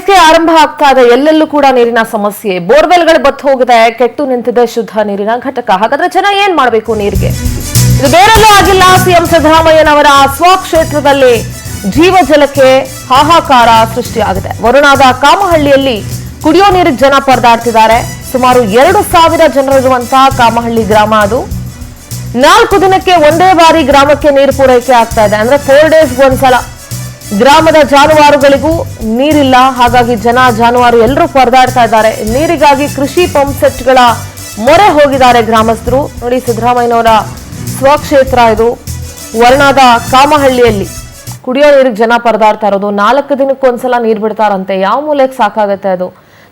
ಬೇಸಿಗೆ ಆರಂಭ ಆಗ್ತಾ ಇದೆ. ಎಲ್ಲೆಲ್ಲೂ ಕೂಡ ನೀರಿನ ಸಮಸ್ಯೆ, ಬೋರ್ವೆಲ್ಗಳು ಬತ್ತು ಹೋಗಿದೆ, ಕೆಟ್ಟು ನಿಂತಿದೆ ಶುದ್ಧ ನೀರಿನ ಘಟಕ. ಹಾಗಾದ್ರೆ ಜನ ಏನ್ ಮಾಡಬೇಕು ನೀರಿಗೆ? ಇದು ಬೇರೆಲ್ಲೂ ಆಗಿಲ್ಲ. ಸಿಎಂ ಸಿದ್ದರಾಮಯ್ಯನವರ ಸ್ವಕ್ಷೇತ್ರದಲ್ಲಿ ಜೀವಜಲಕ್ಕೆ ಹಾಹಾಕಾರ ಸೃಷ್ಟಿಯಾಗಿದೆ. ವರುಣಾದ ಕಾಮಹಳ್ಳಿಯಲ್ಲಿ ಕುಡಿಯೋ ನೀರಿಗೆ ಜನ ಪರದಾಡ್ತಿದ್ದಾರೆ. ಸುಮಾರು 2,000 ಜನರಿರುವಂತಹ ಕಾಮಹಳ್ಳಿ ಗ್ರಾಮ ಅದು. 4 ದಿನಕ್ಕೆ ಒಂದೇ ಬಾರಿ ಗ್ರಾಮಕ್ಕೆ ನೀರು ಪೂರೈಕೆ ಆಗ್ತಾ ಇದೆ. ಅಂದ್ರೆ 4 ಡೇಸ್ಗೆ ಒಂದ್ಸಲ. ಗ್ರಾಮದ ಜಾನುವಾರುಗಳಿಗೂ ನೀರಿಲ್ಲ. ಹಾಗಾಗಿ ಜನ ಜಾನುವಾರು ಎಲ್ಲರೂ ಪರದಾಡ್ತಾ ಇದ್ದಾರೆ. ನೀರಿಗಾಗಿ ಕೃಷಿ ಪಂಪ್ ಸೆಟ್ಗಳ ಮೊರೆ ಹೋಗಿದ್ದಾರೆ ಗ್ರಾಮಸ್ಥರು. ನೋಡಿ, ಸಿದ್ದರಾಮಯ್ಯನವರ ಸ್ವಕ್ಷೇತ್ರ ಇದು. ವರ್ಣಾದ ಕಾಮಹಳ್ಳಿಯಲ್ಲಿ ಕುಡಿಯೋ ನೀರಿಗೆ ಜನ ಪರದಾಡ್ತಾ ಇರೋದು. 4 ದಿನಕ್ಕೊಂದ್ಸಲ ನೀರು ಬಿಡ್ತಾರಂತೆ. ಯಾವ ಮೂಲೆಗೆ ಸಾಕಾಗತ್ತೆ ಅದು?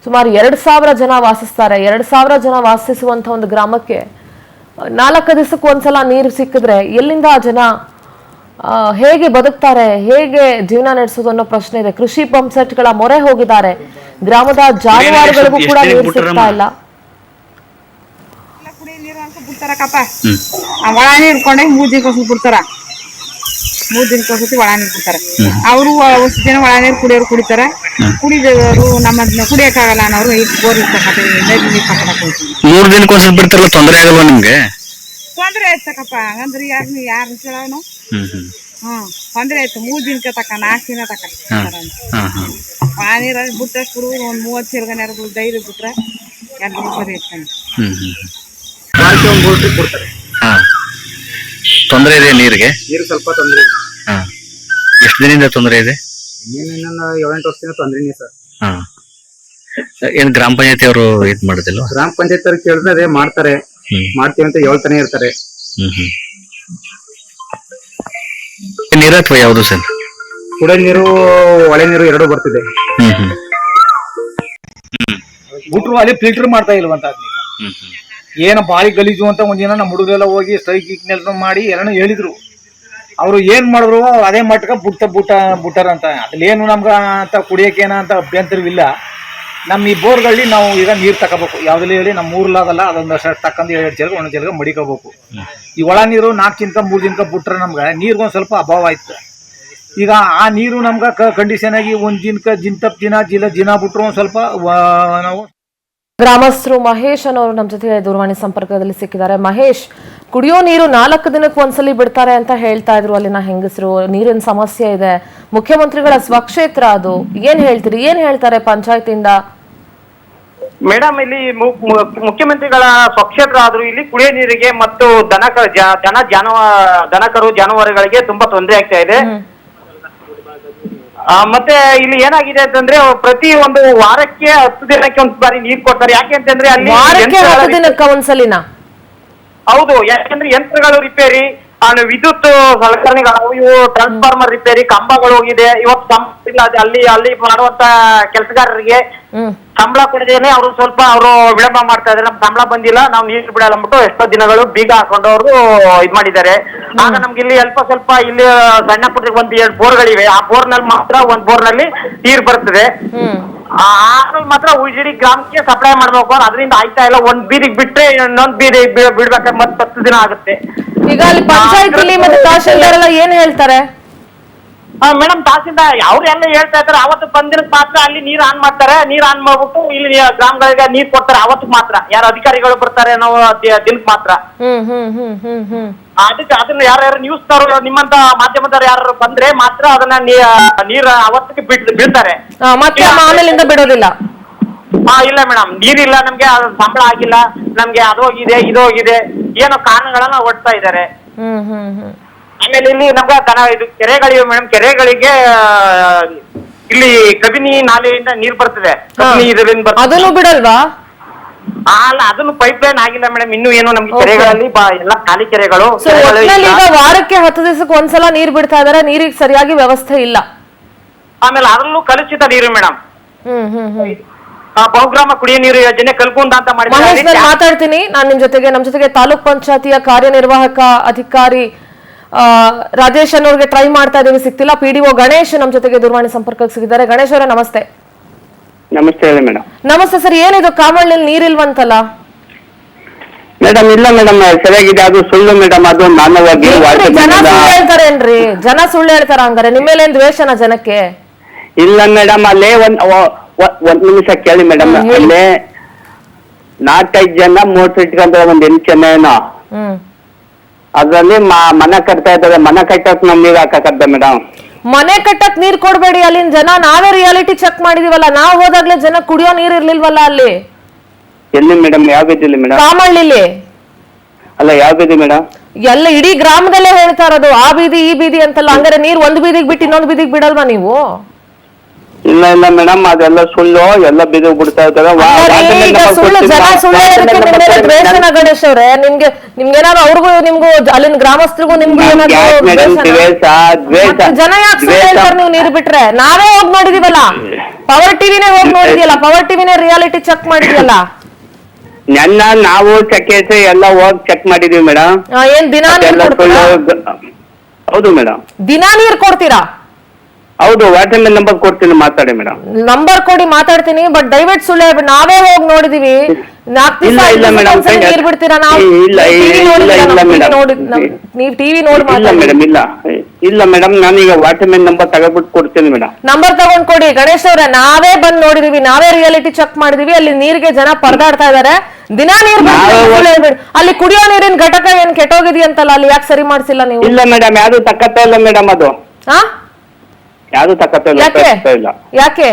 ಸುಮಾರು 2,000 ಜನ ವಾಸಿಸ್ತಾರೆ. 2,000 ಜನ ವಾಸಿಸುವಂತ ಒಂದು ಗ್ರಾಮಕ್ಕೆ 4 ದಿವಸಕ್ಕೆ ಒಂದ್ಸಲ ನೀರು ಸಿಕ್ಕಿದ್ರೆ ಎಲ್ಲಿಂದ ಜನ ಹೇಗೆ ಬದುಕ್ತಾರೆ, ಹೇಗೆ ಜೀವನ ನಡೆಸೋದು ಅನ್ನೋ ಪ್ರಶ್ನೆ ಇದೆ. ಕೃಷಿ ಪಂಪ್ ಸೆಟ್ಗಳ ಮೊರೆ ಹೋಗಿದ್ದಾರೆ. ಗ್ರಾಮದ ಜಾನುವಾರುಗಳಿಗೂ ಕೂಡ ನೀರು ಸಿಗ್ತಾ ಇಲ್ಲ. ಒಳ ನೀರು ಇಟ್ಕೊಂಡೆ 3 ದಿನಕ್ಕೊಂದ್ಸತಿ ಬಿಡ್ತಾರ. 3 ದಿನಕ್ಕೊಂದ್ಸತಿ ಒಳ ನೀರು ಬಿಡ್ತಾರೆ. ಅವರು ಅಷ್ಟು ಜನ ಒಳ ನೀರು ಕುಡಿಯೋರು ಕುಡಿತಾರೆ. ಕುಡಿದವರು ನಮ್ಮ ಕುಡಿಯಕ್ಕಾಗಲ್ಲ ಅನ್ನೋರು ಬೋರ್ ಇರ್ತಕ್ಕಂಥ ನೀರು ತಗೊಳಕ್ ಹೋಗ್ತೀವಿ. 3 ದಿನಕ್ಕೊಂದ್ಸತಿ ಬಿಡ್ತಾರಲ್ಲ, ತೊಂದರೆ ಆಗಲ್ವಾ ನಿಮ್ಗೆ? ತೊಂದ್ರೆ ಆಯ್ತಕ್ಕಪ್ಪ. ಹಂಗಂದ್ರೆ ಯಾರು ಕೇಳೋನು? ತೊಂದ್ರೆ ಆಯ್ತು. 3 ದಿನಕ್ಕೆ ತಕ್ಕ 4 ದಿನ ತಕ್ಕ ಒಳ ನೀರಲ್ಲಿ ಬಿಟ್ಟಷ್ಟು ಬಿಡುವುದು. ಒಂದು 30 ಸೇರ್ಗನೆ ಡೈರಿ ಬಿಟ್ರೆ 2 ದಿನ ಸರಿ ಇರ್ತಾನೆ. ತೊಂದರೆ ಇದೆ ನೀರಿಗೆ? ನೀರು ಸ್ವಲ್ಪ ತೊಂದರೆ ಇದೆ. ಎಷ್ಟು ದಿನದಿಂದ ತೊಂದರೆ ಇದೆ? ಇನ್ನೊಂದು 7-8 ವರ್ಷದಿಂದ ತೊಂದ್ರೆನೇ ಸರ್. ಏನ್ ಗ್ರಾಮ ಪಂಚಾಯತಿ ಅವರು ಇದ್ ಮಾಡುದಿಲ್ಲ? ಗ್ರಾಮ ಪಂಚಾಯತ್ ಅವ್ರು ಕೇಳಿದ್ರೆ ಅದೇ ಮಾಡ್ತಾರೆ, ಮಾಡ್ತೀವಿ ಅಂತ ಹೇಳ್ತಾನೆ ಇರ್ತಾರೆ. ನೀರು ಅಥವಾ ಯಾವುದು ಸರ್? ಕುಡಿಯೋ ನೀರು, ಒಳೆ ನೀರು ಎರಡೂ ಬರ್ತಿದೆ. ಬಿಟ್ರು ಅಲ್ಲಿ ಫಿಲ್ಟರ್ ಮಾಡ್ತಾ ಇಲ್ವಂತ. ಏನು ಬಾರಿ ಗಲೀಜು ಅಂತ ಒಂದಿನ ನಮ್ಮ ಹುಡುಗರೆಲ್ಲ ಹೋಗಿ ಸ್ಟ್ರೈಕ್ ಮಾಡಿ ಎಲ್ಲ ಹೇಳಿದ್ರು. ಅವರು ಏನ್ ಮಾಡಿದ್ರು ಅದೇ ಮಟ್ಟಕ್ಕೆ ಬಿಟ್ಟಾರಂತ. ಅದ್ರಲ್ಲಿ ಏನು ನಮ್ಗ ಅಂತ ಕುಡಿಯಕ್ಕೇನ ಅಂತ ಅಭ್ಯಂತರವಿಲ್ಲ. ನಮ್ಮ ಈ ಬೋರ್ಗಳಲ್ಲಿ ನಾವು ಈಗ ನೀರು ತಗೋಬೇಕು. ಯಾವ್ದಲ್ಲಿ ಹೇಳಿ ನಮ್ಮ ಊರ್ಲಾಗಲ್ಲ, ಅದೊಂದಷ್ಟು ತಕ್ಕಂದು 2 ಜಲ್ಗ 1 ಜಲ್ಗ ಮಡಿಕೋಬೇಕು. ಈ ಒಳ ನೀರು 4 ದಿನಕ 3 ದಿನಕ ಬಿಟ್ರೆ ನಮ್ಗೆ ನೀರಿಗೊಂದು ಸ್ವಲ್ಪ ಅಭಾವ ಆಯ್ತು. ಈಗ ಆ ನೀರು ನಮ್ಗೆ ಕಂಡೀಷನ್ ಆಗಿ 1 ದಿನಕ ದಿನ ಬಿಟ್ರು ಒಂದು ಸ್ವಲ್ಪ ನಾವು. ಗ್ರಾಮಸ್ಥರು ಮಹೇಶ್ ಅನ್ನೋರು ನಮ್ಮ ಜೊತೆ ದೂರವಾಣಿ ಸಂಪರ್ಕದಲ್ಲಿ ಸಿಕ್ಕಿದ್ದಾರೆ. ಮಹೇಶ್, ಕುಡಿಯೋ ನೀರು 4 ದಿನಕ್ಕೆ ಒಂದ್ಸಲಿ ಬಿಡ್ತಾರೆ ಅಂತ ಹೇಳ್ತಾ ಇದ್ರು ಅಲ್ಲಿನ ಹೆಂಗಸರು. ನೀರಿನ ಸಮಸ್ಯೆ ಇದೆ. ಮುಖ್ಯಮಂತ್ರಿಗಳ ಸ್ವಕ್ಷೇತ್ರ ಅದು. ಏನ್ ಹೇಳ್ತೀರಿ? ಏನ್ ಹೇಳ್ತಾರೆ ಪಂಚಾಯತಿಂದ? ಮೇಡಮ್, ಇಲ್ಲಿ ಮುಖ್ಯಮಂತ್ರಿಗಳ ಸ್ವಕ್ಷೇತ್ರ ಆದ್ರೂ ಇಲ್ಲಿ ಕುಡಿಯೋ ನೀರಿಗೆ ಮತ್ತು ದನಕರು ಜಾನುವಾರುಗಳಿಗೆ ತುಂಬಾ ತೊಂದರೆ ಆಗ್ತಾ ಇದೆ. ಮತ್ತೆ ಇಲ್ಲಿ ಏನಾಗಿದೆ ಅಂತಂದ್ರೆ ಪ್ರತಿ ಒಂದು ವಾರಕ್ಕೆ 10 ದಿನಕ್ಕೆ ಒಂದ್ ಬಾರಿ ನೀರ್ ಕೊಡ್ತಾರೆ. ಯಾಕೆ ಅಂತಂದ್ರೆ ಅಲ್ಲಿ 10 ದಿನಕ್ಕೆ ಒಂದ್ಸಲಿನ? ಹೌದು. ಯಾಕಂದ್ರೆ ಯಂತ್ರಗಳು ರಿಪೇರಿ, ವಿದ್ಯುತ್ ಸಲಕರಣೆಗಳು, ಇವು ಟ್ರಾನ್ಸ್ಫಾರ್ಮರ್ ರಿಪೇರಿ, ಕಂಬಗಳು ಹೋಗಿದೆ. ಇವತ್ತು ಅಲ್ಲಿ ಮಾಡುವಂತ ಕೆಲಸಗಾರರಿಗೆ ಸಂಬಳ ಕೊಡದೇನೆ ಅವರು ಸ್ವಲ್ಪ ವಿಳಂಬ ಮಾಡ್ತಾ ಇದ್ದಾರೆ. ನಮ್ಗೆ ಸಂಬಳ ಬಂದಿಲ್ಲ, ನಾವು ನೀರು ಬಿಡಲ್ಲ ಅಂದ್ಬಿಟ್ಟು ಎಷ್ಟೋ ದಿನಗಳು ಬೀಗ ಹಾಕೊಂಡು ಅವರು ಇದ್ ಮಾಡಿದ್ದಾರೆ. ಆಗ ನಮ್ಗೆ ಇಲ್ಲಿ ಸ್ವಲ್ಪ ಇಲ್ಲಿ ಸಣ್ಣ ಪುಟ್ಟ 1-2 ಬೋರ್ಗಳಿವೆ. ಆ ಬೋರ್ನಲ್ಲಿ ಮಾತ್ರ ಒಂದ್ ಬೋರ್ನಲ್ಲಿ ನೀರು ಬರ್ತದೆ. ಮಾತ್ರ ಉಜಿಡಿ ಗ್ರಾಮಕ್ಕೆ ಸಪ್ಲೈ ಮಾಡ್ಬೇಕು. ಅದರಿಂದ ಆಯ್ತಾ ಇಲ್ಲ. ಒಂದ್ ಬೀದಿಗೆ ಬಿಟ್ರೆ ಇನ್ನೊಂದ್ ಬೀದಿ ಬಿಡ್ಬೇಕಾದ್ರೆ ಮತ್ತೆ 10 ದಿನ ಆಗುತ್ತೆ. ಈಗ ಅಲ್ಲಿ ಪಂಚಾಯತಿಲಿ ಮತ್ತೆ ತಹಶೀಲ್ದಾರ್ ಎಲ್ಲ ಏನ್ ಹೇಳ್ತಾರೆ? ಮೇಡಮ್, ತಹಸೀಲ್ದಾರ್ ಅವ್ರೆಲ್ಲ ಹೇಳ್ತಾ ಇದ್ದಾರೆ ಅವತ್ತು ಬಂದಿರಕ್ ಮಾತ್ರ ಅಲ್ಲಿ ನೀರ್ ಆನ್ ಮಾಡ್ತಾರೆ. ನೀರ್ ಆನ್ ಮಾಡ್ಬಿಟ್ಟು ಇಲ್ಲಿ ಗ್ರಾಮಗಳಿಗೆ ನೀರ್ ಕೊಡ್ತಾರೆ. ಅವತ್ತು ಮಾತ್ರ ಯಾರು ಅಧಿಕಾರಿಗಳು ಬರ್ತಾರೆ ನಾವು ದಿನಕ್ಕೆ ಮಾತ್ರ. ಅದಕ್ಕೆ ಅದನ್ನ ಯಾರ್ಯಾರು ನ್ಯೂಸ್ನವರು ನಿಮ್ಮಂತ ಮಾಧ್ಯಮದವ್ರು ಯಾರು ಬಂದ್ರೆ ಮಾತ್ರ ಅದನ್ನ ನೀರ್ ಅವತ್ತಿಗೆ ಬೀಳ್ತಾರೆ. ಮತ್ತೆ ಆಮೇಲಿಂದ ಬಿಡೋದಿಲ್ಲ? ಇಲ್ಲ ಮೇಡಮ್, ನೀರಿಲ್ಲ, ನಮ್ಗೆ ಸಂಬಳ ಆಗಿಲ್ಲ, ನಮ್ಗೆ ಅದೋಗಿದೆ ಇದೋಗಿದೆ ಏನೋ ಕಾರಣಗಳನ್ನ ಒಡ್ತಾ ಇದ್ದಾರೆ. ಆಮೇಲೆ ಇಲ್ಲಿ ನಮ್ಗೆ ಇದು ಕೆರೆಗಳಿವೆ ಮೇಡಮ್. ಕೆರೆಗಳಿಗೆ ಇಲ್ಲಿ ಕಬಿನಿ ನಾಲೆಯಿಂದ ನೀರ್ ಬರ್ತದೆ. ಅದನ್ನು ಬಿಡಲ್ವಾ? ಅಲ್ಲ, ಅದನ್ನು ಪೈಪ್ ಲೈನ್ ಆಗಿಲ್ಲ ಮೇಡಮ್. ಇನ್ನು ಏನು ನಮ್ಗೆ ಕೆರೆಗಳಲ್ಲಿ ಎಲ್ಲ ಖಾಲಿ ಕೆರೆಗಳು. ಈಗ ವಾರಕ್ಕೆ 10 ದಿವಸಕ್ಕೆ ಒಂದ್ಸಲ ನೀರ್ ಬಿಡ್ತಾ ಇದಾರೆ. ನೀರಿಗೆ ಸರಿಯಾಗಿ ವ್ಯವಸ್ಥೆ ಇಲ್ಲ. ಆಮೇಲೆ ಅದರಲ್ಲೂ ಕಲುಷಿತ ನೀರು ಮೇಡಮ್. ಬಹುಗ್ರಾಮ ಕುಡಿಯೋ ನೀರು ಯೋಜನೆ ಕಲ್ಕುಂದ ಅಂತ ಮಾಡಿ ಮಾತಾಡ್ತೀನಿ ನಾನು ನಿಮ್ ಜೊತೆಗೆ. ನಮ್ ಜೊತೆಗೆ ತಾಲೂಕ್ ಪಂಚಾಯತಿಯ ಕಾರ್ಯನಿರ್ವಾಹಕ ಅಧಿಕಾರಿ ರಾಜೇಶ್ ಅನ್ನೋರ್ಗೆ ಟ್ರೈ ಮಾಡ್ತಾ ಇದೀವಿ, ಸಿಗ್ತಿಲ್ಲ. PDO ಗಣೇಶ್ ನಮ್ ಜೊತೆಗೆ ದೂರವಾಣಿ ಸಂಪರ್ಕಕ್ಕೆ ಸಿಗಿದ್ದಾರೆ. ಗಣೇಶ್ ಅವರೇ ನಮಸ್ತೆ. ನಮಸ್ತೆ ಮೇಡಮ್. ನಮಸ್ತೆ ಸರ್. ಏನಿದು ಕಾಮಹಳ್ಳಿಯಲ್ಲಿ ನೀರಿಲ್ವಂತಲ್ಲ? ಮೇಡಮ್, ಇಲ್ಲ ಮೇಡಮ್, ಸರಿಯಾಗಿದೆ. ಅದು ಸುಳ್ಳು ಮೇಡಮ್. ಅದು ಮಾನವಾಗಿ ಜನ ಸುಳ್ಳು ಹೇಳ್ತಾರೇನ್ರಿ? ಜನ ಸುಳ್ಳು ಹೇಳ್ತಾರ? ಹಂಗಾರೆ ನಿಮ್ಮೇಲೇನ್ ದ್ವೇಷನ ಜನಕ್ಕೆ? ಇಲ್ಲ ಮೇಡಮ್, ಅಲ್ಲೇ ಒಂದ್ ನಿಮಿಷ ಕೇಳಿ ಮೇಡಮ್. ಅಲ್ಲಿ 4-5 ಜನ ಮೋಟರ್ ಇಟ್ಕೊಂಡ್ರೆ ಒಂದ್ 8 ಜನ ಏನೋ ಅದ್ರಲ್ಲಿ ಮನೆ ಕಟ್ತಾ ಇದ್ದಾರೆ. ಮನೆ ಕಟ್ಟಕ್ ನಮ್ ನೀರ್ ಹಾಕಕ್ಕದ್ದ ಮೇಡಮ್. ಮನೆ ಕಟ್ಟಕ್ ನೀರ್ ಕೊಡ್ಬೇಡಿ. ಅಲ್ಲಿನ ಜನ ನಾವೇ ರಿಯಾಲಿಟಿ ಚೆಕ್ ಮಾಡಿದೀವಲ್ಲ. ನಾವ್ ಹೋದಾಗ್ಲೇ ಜನ ಕುಡಿಯೋ ನೀರ್ ಇರ್ಲಿಲ್ವಲ್ಲ ಅಲ್ಲಿ. ಎಲ್ಲಿ ಮೇಡಮ್? ಯಾವ ಬೀದಿಲಿ ಮೇಡಮ್? ಕಾಮಳ್ಳಿಲಿ. ಅಲ್ಲ ಯಾವ ಬೀದಿ ಮೇಡಮ್? ಎಲ್ಲ ಇಡೀ ಗ್ರಾಮದಲ್ಲೇ ಹೇಳ್ತಾ ಇರೋದು ಆ ಬೀದಿ ಈ ಬೀದಿ ಅಂತಲ್ಲ. ಹಂಗಾರೆ ನೀರ್ ಒಂದ್ ಬೀದಿಗೆ ಬಿಟ್ಟು ಇನ್ನೊಂದ್ ಬೀದಿಗೆ ಬಿಡಲ್ವಾ ನೀವು? ಇಲ್ಲ ಇಲ್ಲ ಮೇಡಮ್, ಅದೆಲ್ಲ ಸುಳ್ಳು. ಎಲ್ಲ ಬೀದಿ ಬಿಡ್ತಾ ಇದ್ದಾರೆ. ಸುಳ್ಳು ಜನ ಸುಳ್ಳು ದ್ವೇಷನ ಗಣೇಶ್ ಅವ್ರೆ. ನಿಮ್ಗೇನಾದ್ರು ಅವ್ರಿಗೂ ನಿಮ್ಗೂ ಅಲ್ಲಿನ ಗ್ರಾಮಸ್ಥರಿಗೂ ನಿಮ್ಗೂ ಜನ ಯಾಕೆ ಸುಳ್ಳು ಹೇಳ್ತಾರೆ? ನೀವು ನೀರು ಬಿಟ್ರೆ ನಾವೇ ಹೋಗಿ ನೋಡಿದೀವಲ್ಲ. ಪವರ್ ಟಿವಿನೇ ಹೋಗಿ ನೋಡಿದ್ಯಲ್ಲ. ಪವರ್ ಟಿವಿನೇ ರಿಯಾಲಿಟಿ ಚೆಕ್ ಮಾಡಿದ್ಯಲ್ಲ. ನನ್ನ ನಾವು ಚೆಕ್ ಎಲ್ಲ ಹೋಗಿ ಚೆಕ್ ಮಾಡಿದೀವಿ ಮೇಡಮ್. ಏನ್ ದಿನಾ ನೀರ್ ಕೊಡ್ತೀರಾ? ಹೌದು ಮೇಡಮ್. ದಿನಾ ನೀರ್ ಕೊಡ್ತೀರಾ? ಹೌದು. ವಾಟರ್ ಮ್ಯಾನ್ ನಂಬರ್ ಕೊಡ್ತೀನಿ, ಮಾತಾಡಿ ಮೇಡಮ್. ನಂಬರ್ ಕೊಡಿ, ಮಾತಾಡ್ತೀನಿ. ಬಟ್ ದಯವಿಟ್ಟು ಸುಳ್ಳು ಹೇಳ್ಬಿಡಿ. ನಾವೇ ಹೋಗಿ ನೋಡಿದೀವಿ. 4 ದಿವಸ ನೀರ್ ಬಿಡ್ತೀರಾ? ನೀವ್ ಟಿವಿ ನೋಡಿ ಮೇಡಮ್. ಇಲ್ಲ ಮೇಡಮ್, ನಾನೀಗ ವಾಟರ್ ಮ್ಯಾನ್ ನಂಬರ್ ತಗೊಂಡ್ಬಿಟ್ಟು ಕೊಡ್ತೀನಿ ಮೇಡಮ್. ನಂಬರ್ ತಗೊಂಡ್ ಕೊಡಿ ಗಣೇಶ್ ಅವ್ರೆ. ನಾವೇ ಬಂದ್ ನೋಡಿದೀವಿ, ನಾವೇ ರಿಯಾಲಿಟಿ ಚೆಕ್ ಮಾಡಿದೀವಿ. ಅಲ್ಲಿ ನೀರಿಗೆ ಜನ ಪರದಾಡ್ತಾ ಇದಾರೆ. ದಿನಾ ನೀರ್ ಹೇಳ್ಬೇಡಿ. ಅಲ್ಲಿ ಕುಡಿಯೋ ನೀರಿನ ಘಟಕ ಏನ್ ಕೆಟ್ಟೋಗಿದೆಯಂತಲ್ಲ, ಅಲ್ಲಿ ಯಾಕೆ ಸರಿ ಮಾಡ್ಸಿಲ್ಲ ನೀವು? ಇಲ್ಲ ಮೇಡಮ್, ಯಾವ್ದು ತಕ್ಕತ್ತ ಇಲ್ಲ ಮೇಡಮ್. ಅದು ಯಾವ್ದು ತಕ್ಕತ್ತ ಇಲ್ಲ. ಯಾಕೆ?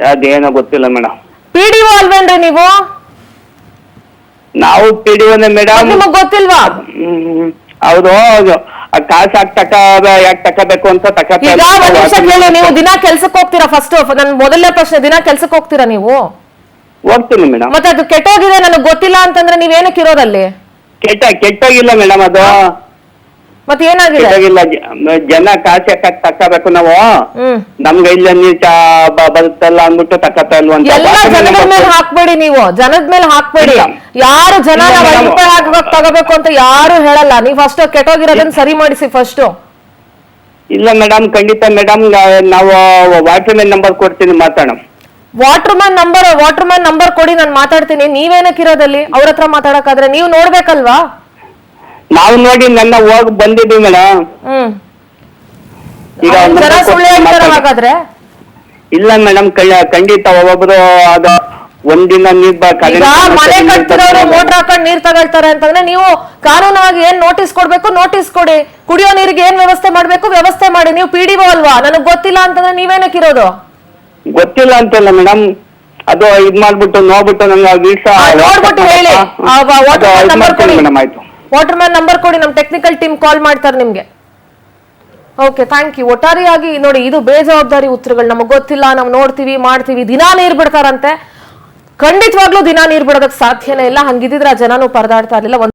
ಅದೇನೋ ಗೊತ್ತಿಲ್ಲ ಮೇಡಮ್. PDO ಅಲ್ವೇನ್ರಿ ನೀವು? ನಾವು PDOನೇ ಮೇಡಮ್. ನಿಮಗ್ ಗೊತ್ತಿಲ್ವಾ? ಹೌದು. ಕಾಸು ಯಾಕೆ ತಕ್ಕಬೇಕು ಅಂತ ಈಗ ಒಂದ್ ನಿಮಿಷ ಕೇಳಿ. ನೀವು ದಿನ ಕೆಲ್ಸಕ್ಕೆ ಹೋಗ್ತೀರಾ? ಫಸ್ಟ್ ನನ್ ಮೊದಲನೇ ಪ್ರಶ್ನೆ, ದಿನ ಕೆಲ್ಸಕ್ಕೆ ಹೋಗ್ತೀರಾ ನೀವು? ಹೋಗ್ತೀನಿ ಮೇಡಮ್. ಮತ್ತೆ ಅದು ಕೆಟ್ಟೋಗಿದೆ ನನಗೆ ಗೊತ್ತಿಲ್ಲ ಅಂತಂದ್ರೆ ನೀವೇನಕ್ಕೆ ಇರೋದಲ್ಲಿ? ಕೆಟ್ಟೋಗಿಲ್ಲ ಮೇಡಮ್. ಅದು ಮತ್ತೆ ಏನಾಗಿದೆ? ಜನ ಕಾಸು ಯಾಕೆ ತಕ್ಕಬೇಕು ನಾವು? ನಮ್ಗೆ ಇಲ್ಲ ನೀರ್ ಬರುತ್ತಲ್ಲ ಅಂದ್ಬಿಟ್ಟು ತಕ್ಕತ್ತ ಇಲ್ವ ಅಂತ. ಎಲ್ಲ ಜನದ ಮೇಲೆ ಹಾಕ್ಬೇಡಿ ನೀವು. ಜನದ ಮೇಲೆ ಹಾಕ್ಬೇಡಿ. ಯಾರು ಜನ ನಾವ್ 5 ರೂಪಾಯಿ ಹಾಕಬೇಕು ತಗೋಬೇಕು ಅಂತ ಯಾರು ಹೇಳಲ್ಲ. ನೀವು ಫಸ್ಟ್ ಕೆಟ್ಟೋಗಿರೋದನ್ನ ಸರಿ ಮಾಡಿಸಿ ಫಸ್ಟ್. ಇಲ್ಲ ಮೇಡಮ್, ಖಂಡಿತ ಮೇಡಮ್. ನಾವು ವಾಟರ್ ಮ್ಯಾನ್ ನಂಬರ್ ಕೊಡ್ತೀನಿ, ಮಾತಾಡೋಣ. ವಾಟರ್ ಮ್ಯಾನ್ ನಂಬರ್ ಕೊಡಿ, ನಾನು ಮಾತಾಡ್ತೀನಿ. ನೀವೇನಕ್ಕೆ ಇರೋದಲ್ಲಿ? ಅವ್ರ ಹತ್ರ ಮಾತಾಡಕ್ಕಾದ್ರೆ ನೀವು ನೋಡ್ಬೇಕಲ್ವಾ? ನಾವು ನೋಡಿ ನನ್ನ ಹೋಗಿ ಬಂದಿದ್ದೀವಿ ಮೇಡಮ್. ಈಗ ಜನ ಸುಳ್ಳು ಹೇಳ್ತಾರೆ ಹಾಗಾದ್ರೆ? ಇಲ್ಲ ಮೇಡಮ್, ಖಂಡಿತ. ಒಬ್ಬೊಬ್ರು ಅದು ಒಂದಿನ ನೀರ್ ಮನೆ ಕಟ್ತಿರೋರು ಮೋಟರ್ ಹಾಕೊಂಡು ನೀರ್ ತಗೊಳ್ತಾರೆ ಅಂತಂದ್ರೆ ನೀವು ಕಾನೂನಾಗಿ ಏನ್ ನೋಟಿಸ್ ಕೊಡ್ಬೇಕು ನೋಟಿಸ್ ಕೊಡಿ. ಕುಡಿಯೋ ನೀರಿಗೆ ಏನ್ ವ್ಯವಸ್ಥೆ ಮಾಡ್ಬೇಕು ವ್ಯವಸ್ಥೆ ಮಾಡಿ. ನೀವು PDO ಅಲ್ವಾ? ನನಗ್ ಗೊತ್ತಿಲ್ಲ ಅಂತಂದ್ರೆ ನೀವೇನಕ್ಕೆ ಇರೋದು? ಗೊತ್ತಿಲ್ಲ ಅಂತಲ್ಲ ಮೇಡಮ್. ಅದು ಇದ್ ಮಾಡ್ಬಿಟ್ಟು ನೋಡ್ಬಿಟ್ಟು ನಂಗೆ ನೋಡ್ಬಿಟ್ಟು ಹೇಳಿ. ಮೇಡಮ್ ಆಯ್ತು. ವಾಟರ್ ಮ್ಯಾನ್ ನಂಬರ್ ಕೊಡಿ, ನಮ್ ಟೆಕ್ನಿಕಲ್ ಟೀಮ್ ಕಾಲ್ ಮಾಡ್ತಾರೆ ನಿಮ್ಗೆ. Okay, thank you. ಒಟ್ಟಾರೆಯಾಗಿ ನೋಡಿ, ಇದು ಬೇಜವಾಬ್ದಾರಿ ಉತ್ತರಗಳು. ನಮಗ್ ಗೊತ್ತಿಲ್ಲ, ನಾವು ನೋಡ್ತೀವಿ ಮಾಡ್ತೀವಿ. ದಿನಾ ನೀರ್ ಬಿಡ್ತಾರಂತೆ. ಖಂಡಿತವಾಗ್ಲೂ ದಿನಾ ನೀರ್ ಬಿಡೋದಕ್ಕೆ ಸಾಧ್ಯನೇ ಇಲ್ಲ. ಹಂಗಿದ್ರೆ ಆ ಜನನು ಪರದಾಡ್ತಾ ಇರ್ಲಿಲ್ಲ.